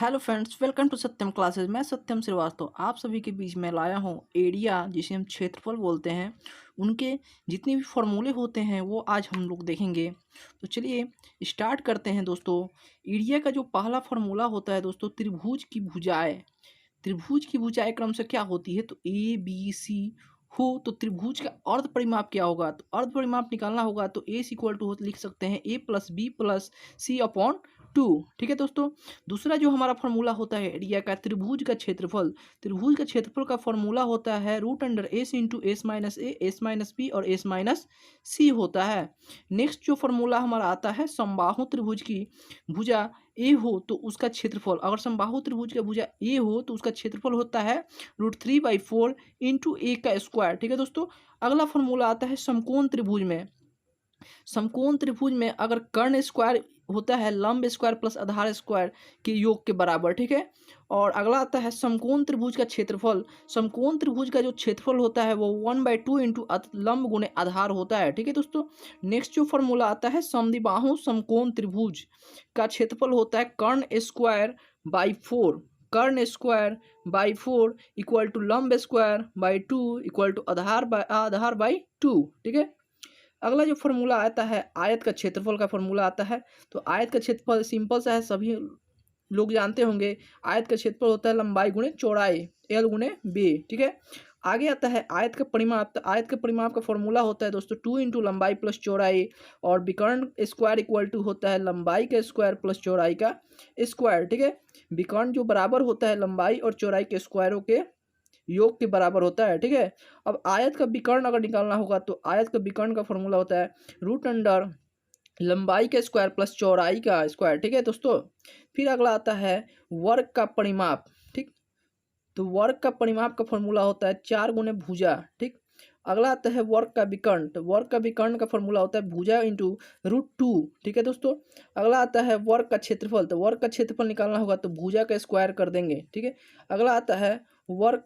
Hello friends, welcome to Satyam classes. मैं सत्यम श्रीवास्तव आप सभी के बीच में लाया हूँ एरिया, जिसे हम क्षेत्रफल बोलते हैं। उनके जितने भी फॉर्मूले होते हैं वो आज हम लोग देखेंगे। तो चलिए स्टार्ट करते हैं दोस्तों। एरिया का जो पहला फॉर्मूला होता है दोस्तों, त्रिभुज की भुजाएं। त्रिभुज की भुजाएं क्रम से क्या होती है, तो ए बी सी हो तो त्रिभुज का अर्ध परिमाप क्या होगा, तो अर्ध परिमाप निकालना होगा तो ए इक्वल टू लिख सकते हैं ए प्लस बी प्लस सी अपॉन टू। ठीक है दोस्तों। दूसरा जो हमारा फॉर्मूला होता है एरिया का, त्रिभुज का क्षेत्रफल। त्रिभुज का क्षेत्रफल का फॉर्मूला होता है root under S into S minus A, S minus B और एस माइनस सी होता है। नेक्स्ट जो फॉर्मूला हमारा आता है समबाहु त्रिभुज की भुजा ए हो तो उसका क्षेत्रफल, अगर समबाहु त्रिभुज का भुजा ए हो तो उसका क्षेत्रफल होता है √3/4 इंटू ए का स्क्वायर। ठीक है दोस्तों। अगला फॉर्मूला आता है समकोण त्रिभुज में। समकोण त्रिभुज में अगर कर्ण स्क्वायर होता है लंब स्क्वायर प्लस आधार स्क्वायर के योग के बराबर। ठीक है। और अगला आता है समकोण त्रिभुज का क्षेत्रफल। समकोण त्रिभुज का जो क्षेत्रफल होता है वो 1/2 इंटू लंब गुणे आधार होता है। ठीक है दोस्तों। नेक्स्ट जो फॉर्मूला आता है समद्विबाहु समकोण त्रिभुज का क्षेत्रफल होता है कर्ण स्क्वायर बाई 4। कर्ण स्क्वायर बाई 4 इक्वल टू लंब स्क्वायर बाई 2 इक्वल टू आधार बाई 2। ठीक है। अगला जो फॉर्मूला आता है आयत का क्षेत्रफल का फॉर्मूला आता है। तो आयत का क्षेत्रफल सिंपल सा है, सभी लोग जानते होंगे। आयत का क्षेत्रफल होता है लंबाई गुणे चौड़ाई, एल गुणे बी। ठीक है। आगे आता है आयत का परिमाप। तो आयत का परिमाप का फॉर्मूला होता है दोस्तों 2 इंटू लंबाई प्लस चौड़ाई, और विकर्ण स्क्वायर इक्वल टू होता है लंबाई का स्क्वायर प्लस चौड़ाई का स्क्वायर। ठीक है। विकर्ण जो बराबर होता है लंबाई और चौड़ाई के स्क्वायरों के योग के बराबर होता है। ठीक है। अब आयत का विकर्ण अगर निकालना होगा तो आयत का विकर्ण का फॉर्मूला होता है रूट अंडर लंबाई का स्क्वायर प्लस चौड़ाई का स्क्वायर। ठीक है दोस्तों। फिर अगला आता है वर्ग का परिमाप। ठीक। तो वर्ग का परिमाप का फॉर्मूला होता है 4 गुणे भुजा। ठीक। अगला आता है वर्ग का विकर्ण। तो वर्ग का विकर्ण का फॉर्मूला होता है भुजा इंटू √2। ठीक है दोस्तों। अगला आता है वर्ग का क्षेत्रफल। तो वर्ग का क्षेत्रफल निकालना होगा तो भुजा का स्क्वायर कर देंगे। ठीक है। अगला आता है वर्ग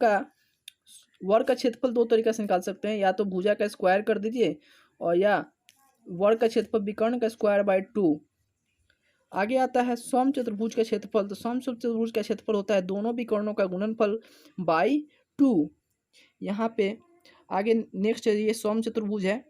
का क्षेत्रफल दो तरीके से निकाल सकते हैं, या तो भुजा का स्क्वायर कर दीजिए और या वर्ग का क्षेत्रफल विकर्ण का स्क्वायर बाय 2। आगे आता है सम चतुर्भुज का क्षेत्रफल। तो सम चतुर्भुज का क्षेत्रफल होता है दोनों विकर्णों का गुणनफल बाई 2। यहाँ पे आगे नेक्स्ट ये सम चतुर्भुज है,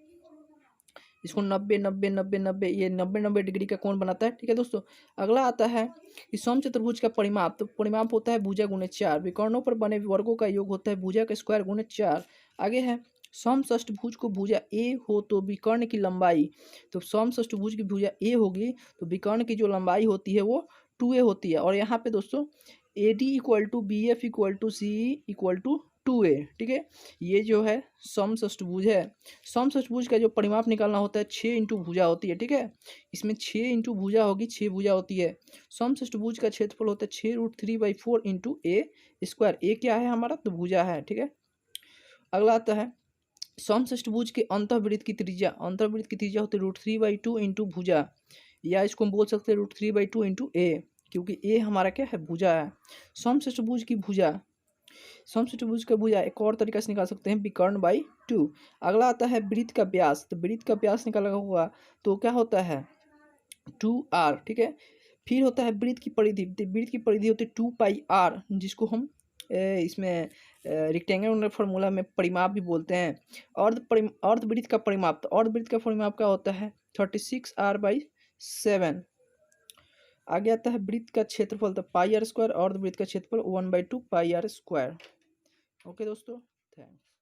इसको 90 90 90 90 ये 90 90 डिग्री का कोण बनाता है। ठीक है दोस्तों। अगला आता है कि सम चतुर्भुज का परिमाप। तो परिमाप होता है भुजा गुणे 4। विकर्णों पर बने वर्गों का योग होता है भुजा का स्क्वायर गुणे 4। आगे है समषष्ठभुज को भुजा ए हो तो विकर्ण की लंबाई। तो समषष्ठभुज की भुजा ए होगी तो विकर्ण की जो लंबाई होती है वो 2a होती है। और यहाँ पे दोस्तों AD equal to BF equal to C equal to 2a। ठीक है। ये जो है समषष्ठभुज है। समषष्ठभुज का जो परिमाप निकालना होता है 6 इंटू भुजा होती है। ठीक है। इसमें 6 इंटू भुजा होगी, 6 भुजा होती है। समषष्ठभुज का क्षेत्रफल होता है 6√3/4 इंटू ए स्क्वायर। ए क्या है हमारा, तो भुजा है। ठीक है। अगला आता है समषष्ठभुज के अंतःवृत्त की त्रिज्या। अंतःवृत्त की त्रिज्या होती है √3/2 इंटू भुजा, या इसको हम बोल सकते हैं √3/2 इंटू ए, क्योंकि ए हमारा क्या है, भुजा है। समषष्ठभुज की भुजा, समषष्ठभुज का भुजा एक और तरीका से निकाल सकते हैं विकर्ण बाई 2। अगला आता है वृत्त का व्यास। तो वृत्त का व्यास निकाला हुआ तो क्या होता है 2r। ठीक है। फिर होता है वृत्त की परिधि। तो वृत्त की परिधि होती है 2πr, जिसको हम इसमें रेक्टेंगल फार्मूला में परिमाप भी बोलते हैं। अर्धवृत्त का परिमाप। तो अर्धवृत्त का परिमाप क्या होता है 36r/7। आगे आता है वृत्त का क्षेत्रफल। तो πr² अर्धवृत्त का क्षेत्रफल 1/2 πr²। ओके दोस्तों, थैंक्स।